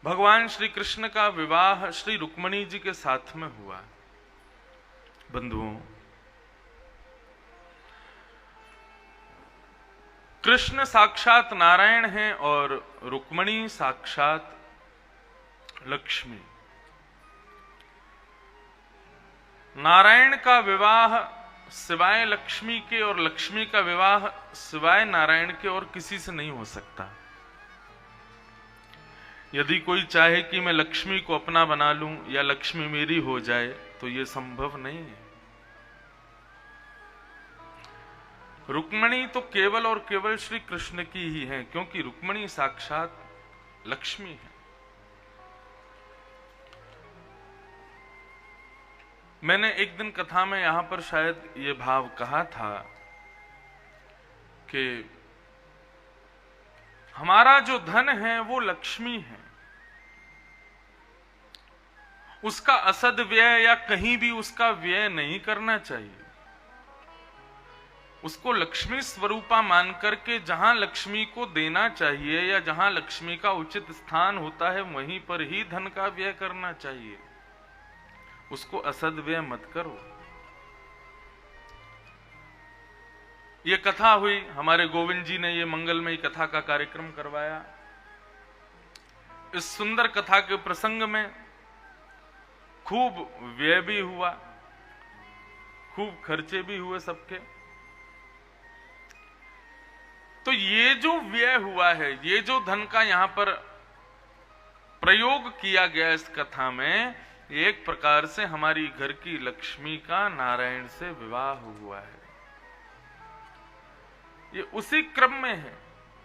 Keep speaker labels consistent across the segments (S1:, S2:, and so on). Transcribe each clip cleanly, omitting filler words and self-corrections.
S1: भगवान श्री कृष्ण का विवाह श्री रुक्मिणी जी के साथ में हुआ। बंधुओं, कृष्ण साक्षात नारायण हैं और रुक्मिणी साक्षात लक्ष्मी। नारायण का विवाह सिवाय लक्ष्मी के और लक्ष्मी का विवाह सिवाय नारायण के और किसी से नहीं हो सकता। यदि कोई चाहे कि मैं लक्ष्मी को अपना बना लूं या लक्ष्मी मेरी हो जाए तो यह संभव नहीं है। रुक्मिणी तो केवल और केवल श्री कृष्ण की ही है, क्योंकि रुक्मिणी साक्षात लक्ष्मी है। मैंने एक दिन कथा में यहां पर शायद ये भाव कहा था कि हमारा जो धन है वो लक्ष्मी है, उसका असद व्यय या कहीं भी उसका व्यय नहीं करना चाहिए। उसको लक्ष्मी स्वरूपा मान करके जहां लक्ष्मी को देना चाहिए या जहां लक्ष्मी का उचित स्थान होता है वहीं पर ही धन का व्यय करना चाहिए। उसको असद व्यय मत करो। ये कथा हुई, हमारे गोविंद जी ने ये मंगलमयी कथा का कार्यक्रम करवाया। इस सुंदर कथा के प्रसंग में खूब व्यय भी हुआ, खूब खर्चे भी हुए सबके। तो ये जो व्यय हुआ है, ये जो धन का यहां पर प्रयोग किया गया इस कथा में, एक प्रकार से हमारी घर की लक्ष्मी का नारायण से विवाह हुआ है। ये उसी क्रम में है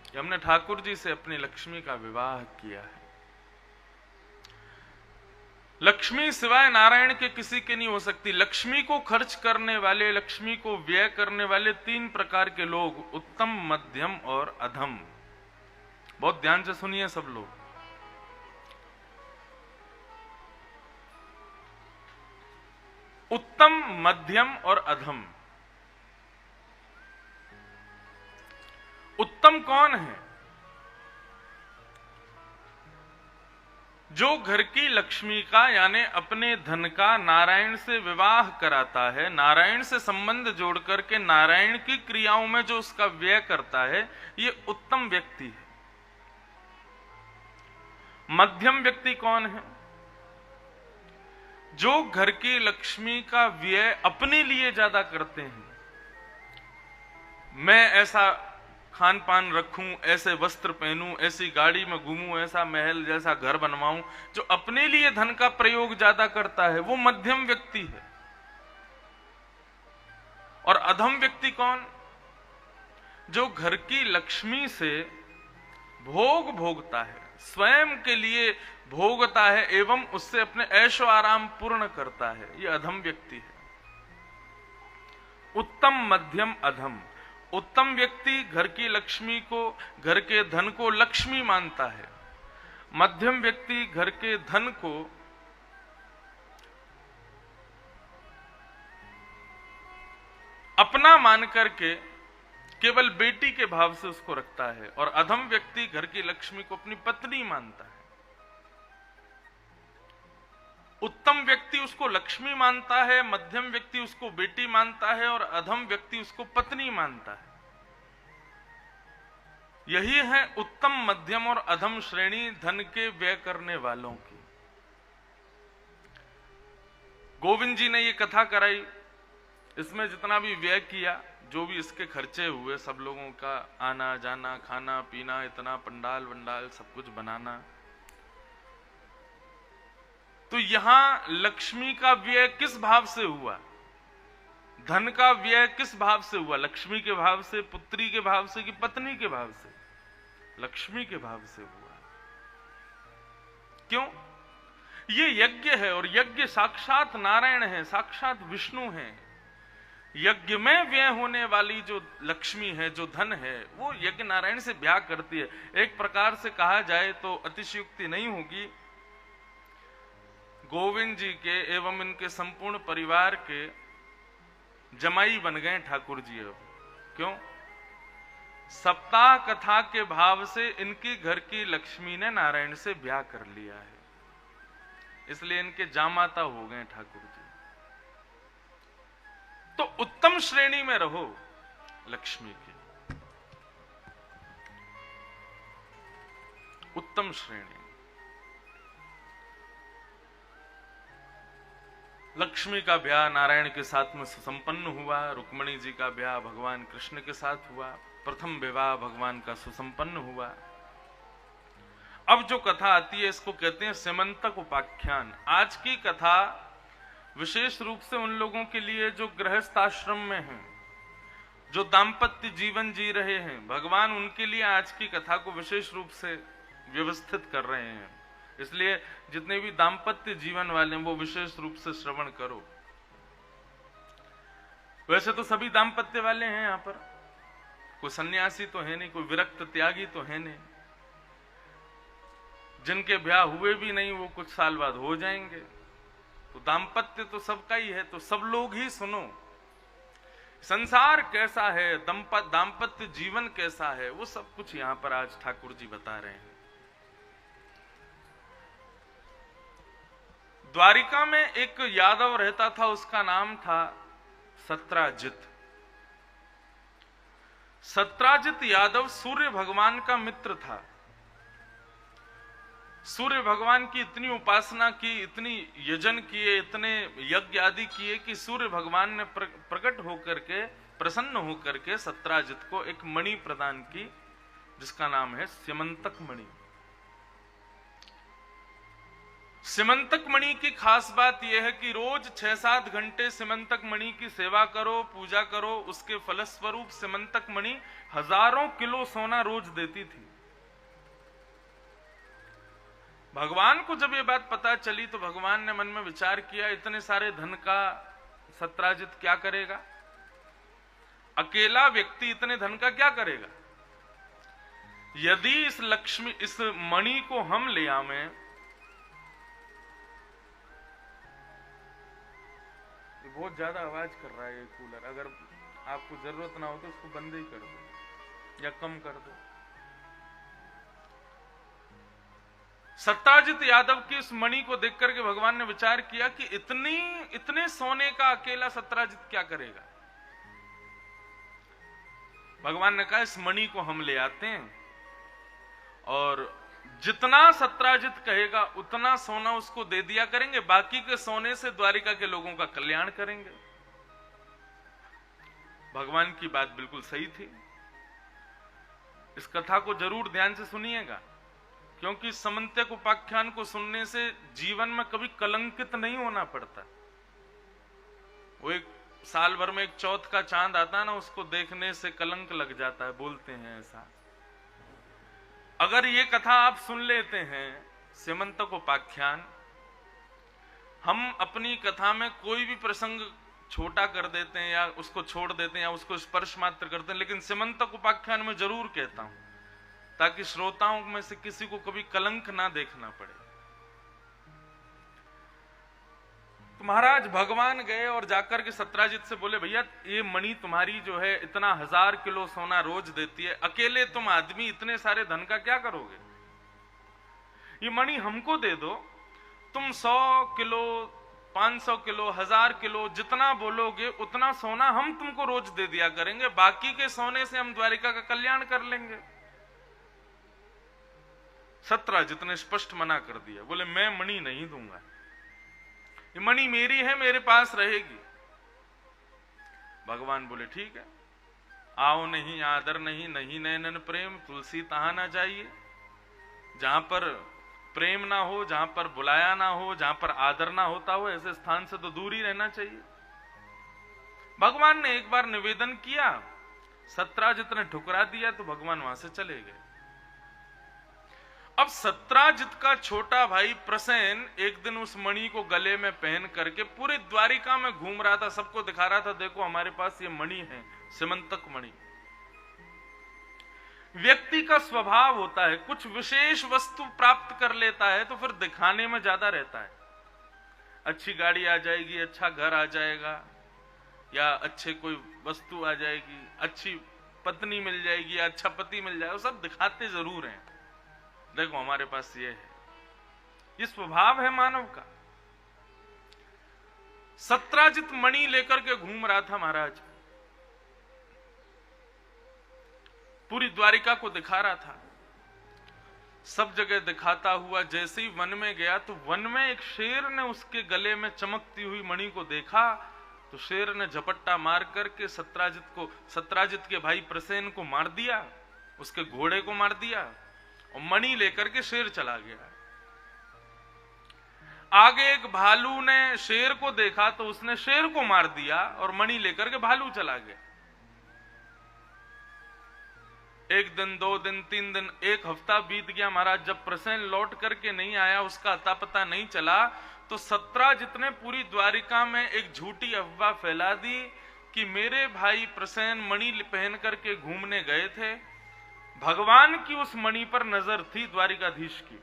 S1: कि हमने ठाकुर जी से अपनी लक्ष्मी का विवाह किया है। लक्ष्मी सिवाय नारायण के किसी के नहीं हो सकती। लक्ष्मी को खर्च करने वाले, लक्ष्मी को व्यय करने वाले तीन प्रकार के लोग, उत्तम, मध्यम और अधम। बहुत ध्यान से सुनिए सब लोग। उत्तम, मध्यम और अधम। उत्तम कौन है? जो घर की लक्ष्मी का यानी अपने धन का नारायण से विवाह कराता है, नारायण से संबंध जोड़ करके नारायण की क्रियाओं में जो उसका व्यय करता है, ये उत्तम व्यक्ति है। मध्यम व्यक्ति कौन है? जो घर की लक्ष्मी का व्यय अपने लिए ज्यादा करते हैं। मैं ऐसा खान पान रखूं, ऐसे वस्त्र पहनूं, ऐसी गाड़ी में घूमूं, ऐसा महल जैसा घर बनवाऊं, जो अपने लिए धन का प्रयोग ज्यादा करता है, वो मध्यम व्यक्ति है। और अधम व्यक्ति कौन? जो घर की लक्ष्मी से भोग भोगता है, स्वयं के लिए भोगता है एवं उससे अपने ऐशो आराम पूर्ण करता है, ये अधम व्यक्ति है। उत्तम, मध्यम, अधम। उत्तम व्यक्ति घर की लक्ष्मी को, घर के धन को लक्ष्मी मानता है। मध्यम व्यक्ति घर के धन को अपना मान करके केवल बेटी के भाव से उसको रखता है। और अधम व्यक्ति घर की लक्ष्मी को अपनी पत्नी मानता है। उत्तम व्यक्ति उसको लक्ष्मी मानता है, मध्यम व्यक्ति उसको बेटी मानता है और अधम व्यक्ति उसको पत्नी मानता है। यही है उत्तम, मध्यम और अधम श्रेणी धन के व्यय करने वालों की। गोविंद जी ने ये कथा कराई, इसमें जितना भी व्यय किया, जो भी इसके खर्चे हुए, सब लोगों का आना जाना, खाना पीना, इतना पंडाल वंडाल सब कुछ बनाना, तो यहां लक्ष्मी का व्यय किस भाव से हुआ? धन का व्यय किस भाव से हुआ? लक्ष्मी के भाव से, पुत्री के भाव से कि पत्नी के भाव से? लक्ष्मी के भाव से हुआ। क्यों? ये यज्ञ है और यज्ञ साक्षात नारायण है, साक्षात विष्णु है। यज्ञ में व्यय होने वाली जो लक्ष्मी है, जो धन है, वो यज्ञ नारायण से ब्याह करती है। एक प्रकार से कहा जाए तो अतिशयोक्ति नहीं होगी, गोविंद जी के एवं इनके संपूर्ण परिवार के जमाई बन गए ठाकुर जी। अब क्यों? सप्ताह कथा के भाव से इनकी घर की लक्ष्मी ने नारायण से ब्याह कर लिया है, इसलिए इनके जामाता हो गए ठाकुर जी। तो उत्तम श्रेणी में रहो लक्ष्मी की, उत्तम श्रेणी। लक्ष्मी का ब्याह नारायण के साथ में सुसंपन्न हुआ, रुक्मिणी जी का ब्याह भगवान कृष्ण के साथ हुआ, प्रथम विवाह भगवान का सुसंपन्न हुआ। अब जो कथा आती है इसको कहते हैं सिमंतक उपाख्यान। आज की कथा विशेष रूप से उन लोगों के लिए जो गृहस्थ आश्रम में हैं, जो दाम्पत्य जीवन जी रहे हैं, भगवान उनके लिए आज की कथा को विशेष रूप से व्यवस्थित कर रहे हैं। इसलिए जितने भी दाम्पत्य जीवन वाले हैं वो विशेष रूप से श्रवण करो। वैसे तो सभी दाम्पत्य वाले हैं यहाँ पर, कोई सन्यासी तो है नहीं, कोई विरक्त त्यागी तो है नहीं। जिनके ब्याह हुए भी नहीं वो कुछ साल बाद हो जाएंगे, तो दाम्पत्य तो सबका ही है। तो सब लोग ही सुनो, संसार कैसा है, दाम्पत्य जीवन कैसा है, वो सब कुछ यहां पर आज ठाकुर जी बता रहे हैं। द्वारिका में एक यादव रहता था, उसका नाम था सत्राजित। सत्राजित यादव सूर्य भगवान का मित्र था। सूर्य भगवान की इतनी उपासना की, इतनी यजन किए, इतने यज्ञ आदि किए कि सूर्य भगवान ने प्रकट होकर के, प्रसन्न होकर के सत्राजित को एक मणि प्रदान की, जिसका नाम है सिमंतक मणि। सिमंतक मणि की खास बात यह है कि रोज 6-7 घंटे सिमंतक मणि की सेवा करो, पूजा करो, उसके फलस्वरूप सिमंतक मणि हजारों किलो सोना रोज देती थी। भगवान को जब ये बात पता चली तो भगवान ने मन में विचार किया, इतने सारे धन का सत्राजित क्या करेगा, अकेला व्यक्ति इतने धन का क्या करेगा। यदि इस मणि को हम ले आवें, बहुत ज्यादा आवाज कर रहा है ये कूलर, अगर आपको जरूरत ना हो तो उसको बंद ही कर दो या कम कर दो। सत्राजित यादव की इस मणि को देख करके भगवान ने विचार किया कि इतने सोने का अकेला सत्राजित क्या करेगा। भगवान ने कहा इस मणि को हम ले आते हैं और जितना सत्राजित कहेगा उतना सोना उसको दे दिया करेंगे, बाकी के सोने से द्वारिका के लोगों का कल्याण करेंगे। भगवान की बात बिल्कुल सही थी। इस कथा को जरूर ध्यान से सुनिएगा, क्योंकि समंतक उपाख्यान को सुनने से जीवन में कभी कलंकित नहीं होना पड़ता। वो एक साल भर में एक चौथ का चांद आता है ना, उसको देखने से कलंक लग जाता है, बोलते हैं ऐसा। अगर ये कथा आप सुन लेते हैं सिमंतक उपाख्यान, हम अपनी कथा में कोई भी प्रसंग छोटा कर देते हैं या उसको छोड़ देते हैं या उसको स्पर्श मात्र करते हैं, लेकिन सिमंतक उपाख्यान में जरूर कहता हूं ताकि श्रोताओं में से किसी को कभी कलंक ना देखना पड़े। तो महाराज भगवान गए और जाकर के सत्राजित से बोले, भैया ये मणि तुम्हारी जो है इतना 1000 किलो सोना रोज देती है, अकेले तुम आदमी इतने सारे धन का क्या करोगे, ये मणि हमको दे दो, तुम 100 किलो 500 किलो 1000 किलो जितना बोलोगे उतना सोना हम तुमको रोज दे दिया करेंगे, बाकी के सोने से हम द्वारिका का कल्याण कर लेंगे। सत्राजित ने स्पष्ट मना कर दिया, बोले मैं मणि नहीं दूंगा, ये मणि मेरी है, मेरे पास रहेगी। भगवान बोले ठीक है, आओ नहीं आदर नहीं, नहीं नैनन प्रेम, तुलसी तहां ना जाइए। जहां पर प्रेम ना हो, जहां पर बुलाया ना हो, जहां पर आदर ना होता हो, ऐसे स्थान से तो दूर ही रहना चाहिए। भगवान ने एक बार निवेदन किया, सत्राजित ने ठुकरा दिया तो भगवान वहां से चले गए। अब सत्राजित का छोटा भाई प्रसेन एक दिन उस मणि को गले में पहन करके पूरे द्वारिका में घूम रहा था, सबको दिखा रहा था, देखो हमारे पास ये मणि है, सिमंतक मणि। व्यक्ति का स्वभाव होता है, कुछ विशेष वस्तु प्राप्त कर लेता है तो फिर दिखाने में ज्यादा रहता है। अच्छी गाड़ी आ जाएगी, अच्छा घर आ जाएगा, या अच्छे कोई वस्तु आ जाएगी, अच्छी पत्नी मिल जाएगी, अच्छा पति मिल जाएगा, सब दिखाते जरूर हैं। देखो हमारे पास ये है, ये स्वभाव है मानव का। सत्राजित मणि लेकर के घूम रहा था महाराज, पूरी द्वारिका को दिखा रहा था, सब जगह दिखाता हुआ जैसे ही वन में गया तो वन में एक शेर ने उसके गले में चमकती हुई मणि को देखा, तो शेर ने झपट्टा मार करके सत्राजित के भाई प्रसेन को मार दिया, उसके घोड़े को मार दिया और मणि लेकर के शेर चला गया। आगे एक भालू ने शेर को देखा तो उसने शेर को मार दिया और मणि लेकर के भालू चला गया। एक दिन, 2 दिन, 3 दिन, 1 हफ्ता बीत गया महाराज। जब प्रसेन लौट करके नहीं आया, उसका अता पता नहीं चला, तो सत्राजित ने पूरी द्वारिका में एक झूठी अफवाह फैला दी कि मेरे भाई प्रसेन मणि पहन करके घूमने गए थे, भगवान की उस मणि पर नजर थी द्वारिकाधीश की,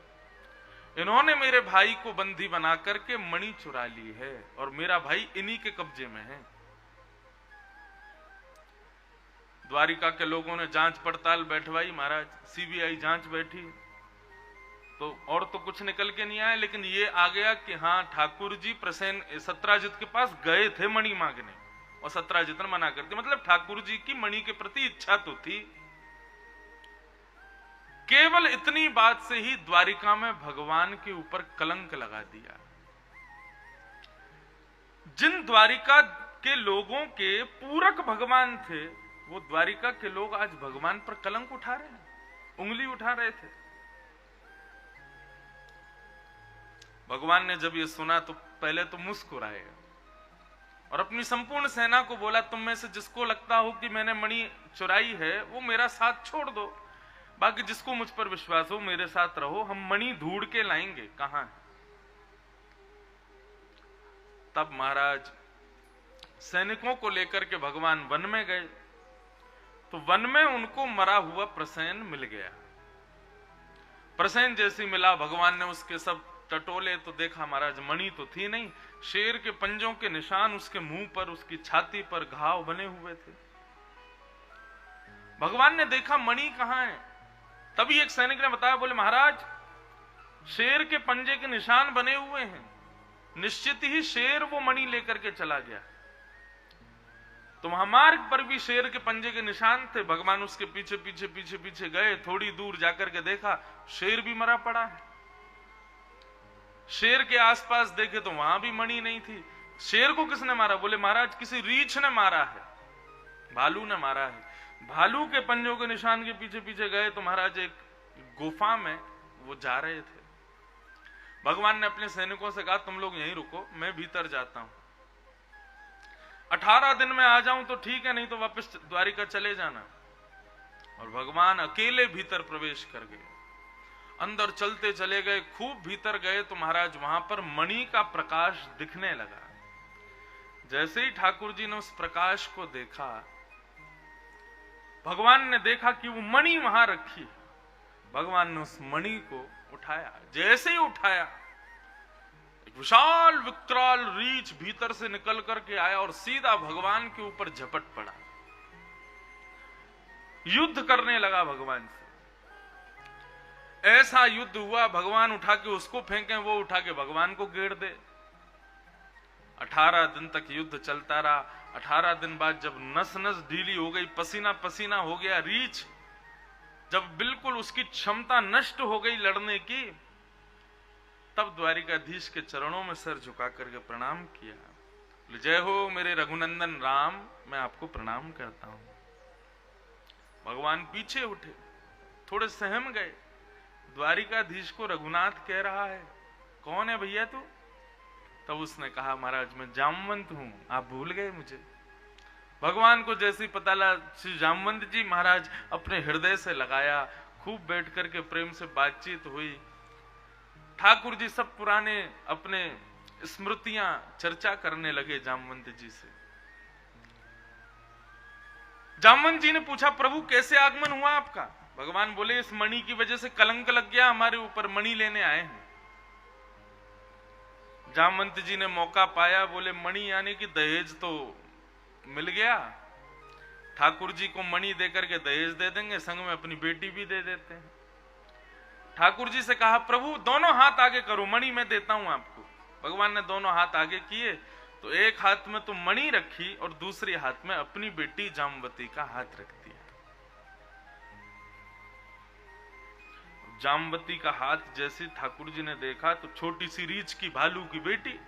S1: इन्होंने मेरे भाई को बंदी बना करके मणि चुरा ली है और मेरा भाई इन्हीं के कब्जे में है। द्वारिका के लोगों ने जांच पड़ताल बैठवाई महाराज, सीबीआई जांच बैठी, तो और तो कुछ निकल के नहीं आया, लेकिन ये आ गया कि हाँ ठाकुर जी प्रसेन सत्राजित के पास गए थे मणि मांगने और सत्राजित ने मना कर दिया। मतलब ठाकुर जी की मणि के प्रति इच्छा तो थी। केवल इतनी बात से ही द्वारिका में भगवान के ऊपर कलंक लगा दिया। जिन द्वारिका के लोगों के पूरक भगवान थे, वो द्वारिका के लोग आज भगवान पर कलंक उठा रहे हैं, उंगली उठा रहे थे। भगवान ने जब ये सुना तो पहले तो मुस्कुराए और अपनी संपूर्ण सेना को बोला, तुम में से जिसको लगता हो कि मैंने मणि चुराई है वो मेरा साथ छोड़ दो, बाकी जिसको मुझ पर विश्वास हो मेरे साथ रहो, हम मणि ढूंढ के लाएंगे, कहां है। तब महाराज सैनिकों को लेकर के भगवान वन में गए, तो वन में उनको मरा हुआ प्रसेन मिल गया। प्रसेन जैसी मिला, भगवान ने उसके सब टटोले तो देखा महाराज मणि तो थी नहीं, शेर के पंजों के निशान उसके मुंह पर, उसकी छाती पर घाव बने हुए थे। भगवान ने देखा मणि कहां है। तभी एक सैनिक ने बताया, बोले महाराज शेर के पंजे के निशान बने हुए हैं, निश्चित ही शेर वो मणि लेकर के चला गया। तो महामार्ग पर भी शेर के पंजे के निशान थे। भगवान उसके पीछे पीछे पीछे पीछे गए, थोड़ी दूर जाकर के देखा शेर भी मरा पड़ा है। शेर के आसपास देखे तो वहां भी मणि नहीं थी। शेर को किसने मारा? बोले महाराज किसी रीछ ने मारा है, भालू ने मारा है। भालू के पंजों के निशान के पीछे पीछे गए तो महाराज एक गुफा में वो जा रहे थे। भगवान ने अपने सैनिकों से कहा, तुम लोग यहीं रुको, मैं भीतर जाता हूं, 18 दिन में आ जाऊं तो ठीक है, नहीं तो वापस द्वारिका चले जाना। और भगवान अकेले भीतर प्रवेश कर गए, अंदर चलते चले गए, खूब भीतर गए तो महाराज वहां पर मणि का प्रकाश दिखने लगा। जैसे ही ठाकुर जी ने उस प्रकाश को देखा, भगवान ने देखा कि वो मणि वहां रखी। भगवान ने उस मणि को उठाया। जैसे ही उठाया, एक विशाल विकराल रीछ भीतर से निकल करके आया और सीधा भगवान के ऊपर झपट पड़ा, युद्ध करने लगा भगवान से। ऐसा युद्ध हुआ, भगवान उठा के उसको फेंके, वो उठा के भगवान को घेर दे। 18 दिन तक युद्ध चलता रहा। 18 दिन बाद जब नस नस ढीली हो गई, पसीना पसीना हो गया, रीछ जब बिल्कुल उसकी क्षमता नष्ट हो गई लड़ने की, तब द्वारिकाधीश के चरणों में सर झुका करके प्रणाम किया। जय हो मेरे रघुनंदन राम, मैं आपको प्रणाम करता हूं। भगवान पीछे उठे, थोड़े सहम गए। द्वारिकाधीश को रघुनाथ कह रहा है, कौन है भैया तू? तब उसने कहा, महाराज मैं जामवंत हूं, आप भूल गए मुझे। भगवान को जैसे ही पता लगा, श्री जामवंत जी महाराज अपने हृदय से लगाया, खूब बैठ करके प्रेम से बातचीत हुई। ठाकुर जी सब पुराने अपने स्मृतियां चर्चा करने लगे जामवंत जी से। जामवंत जी ने पूछा, प्रभु कैसे आगमन हुआ आपका? भगवान बोले, इस मणि की वजह से कलंक लग गया हमारे ऊपर, मणि लेने आए हैं। जामवंत जी ने मौका पाया, बोले मणि यानी कि दहेज तो मिल गया, ठाकुर जी को मणि देकर के दहेज दे देंगे, संग में अपनी बेटी भी दे देते हैं। ठाकुर जी से कहा प्रभु दोनों हाथ आगे करो, मणि मैं देता हूं आपको। भगवान ने दोनों हाथ आगे किए तो एक हाथ में तो मणि रखी और दूसरे हाथ में अपनी बेटी जामवती का हाथ रख दिया। जामवती का हाथ जैसे ठाकुर जी ने देखा तो छोटी सी रीछ की भालू की बेटी,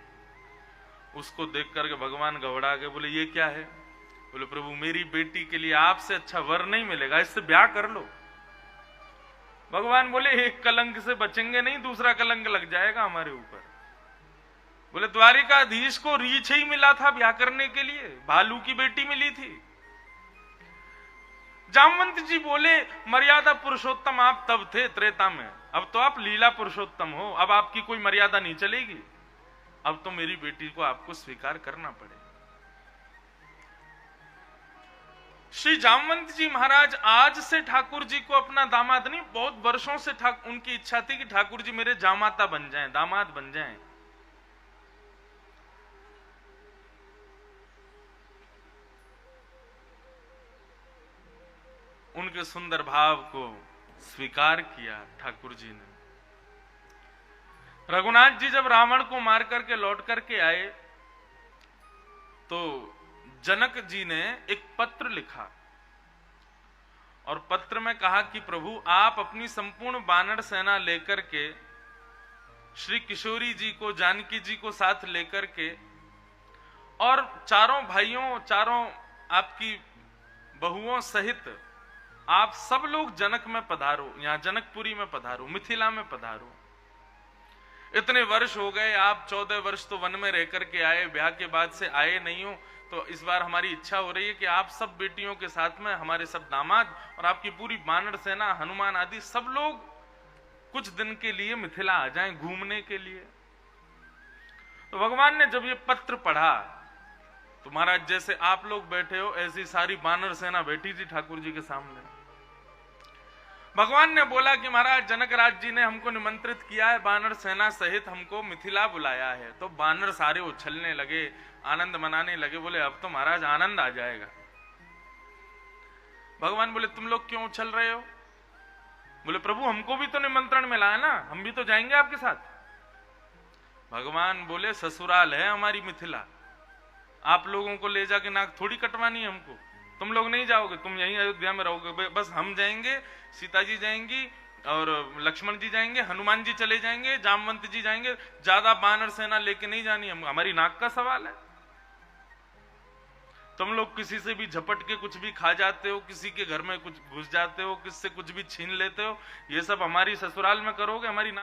S1: उसको देख करके भगवान घबरा गए, बोले ये क्या है? बोले प्रभु मेरी बेटी के लिए आपसे अच्छा वर नहीं मिलेगा, इससे ब्याह कर लो। भगवान बोले एक कलंक से बचेंगे नहीं, दूसरा कलंक लग जाएगा हमारे ऊपर। बोले द्वारिकाधीश को रीछ ही मिला था ब्याह करने के लिए, भालू की बेटी मिली थी। जामवंत जी बोले मर्यादा पुरुषोत्तम आप तब थे त्रेता में, अब तो आप लीला पुरुषोत्तम हो, अब आपकी कोई मर्यादा नहीं चलेगी, अब तो मेरी बेटी को आपको स्वीकार करना पड़ेगा। श्री जामवंत जी महाराज आज से ठाकुर जी को अपना दामाद नहीं, बहुत वर्षों से उनकी इच्छा थी कि ठाकुर जी मेरे जामाता बन जाएं, दामाद बन जाएं। उनके सुंदर भाव को स्वीकार किया ठाकुर जी ने। रघुनाथ जी जब रावण को मार करके लौट करके आए तो जनक जी ने एक पत्र लिखा और पत्र में कहा कि प्रभु आप अपनी संपूर्ण वानर सेना लेकर के श्री किशोरी जी को, जानकी जी को साथ लेकर के और चारों भाइयों, चारों आपकी बहुओं सहित आप सब लोग जनक में पधारो, यहां जनकपुरी में पधारो, मिथिला में पधारो। इतने वर्ष हो गए, आप 14 वर्ष तो वन में रह करके आए, ब्याह के बाद से आए नहीं हो, तो इस बार हमारी इच्छा हो रही है कि आप सब बेटियों के साथ में हमारे सब दामाद और आपकी पूरी वानर सेना, हनुमान आदि सब लोग कुछ दिन के लिए मिथिला आ जाएं घूमने के लिए। तो भगवान ने जब ये पत्र पढ़ा तो महाराज जैसे आप लोग बैठे हो ऐसी सारी वानर सेना बैठी थी ठाकुर जी के सामने। भगवान ने बोला कि महाराज जनकराज जी ने हमको निमंत्रित किया है, वानर सेना सहित हमको मिथिला बुलाया है। तो वानर सारे उछलने लगे, आनंद मनाने लगे, बोले अब तो महाराज आनंद आ जाएगा। भगवान बोले तुम लोग क्यों उछल रहे हो? बोले प्रभु हमको भी तो निमंत्रण मिला है ना, हम भी तो जाएंगे आपके साथ। भगवान बोले ससुराल है हमारी मिथिला, आप लोगों को ले जाके नाक थोड़ी कटवानी है हमको, तुम लोग नहीं जाओगे, तुम यहीं अयोध्या में रहोगे। बस हम जाएंगे, सीता जी जाएंगी और लक्ष्मण जी जाएंगे, हनुमान जी चले जाएंगे, जामवंत जी जाएंगे, ज्यादा वानर सेना लेके नहीं जानी, हम हमारी नाक का सवाल है। तुम लोग किसी से भी झपट के कुछ भी खा जाते हो, किसी के घर में कुछ घुस जाते हो, किससे कुछ भी छीन लेते हो, ये सब हमारी ससुराल में करोगे, हमारी नाक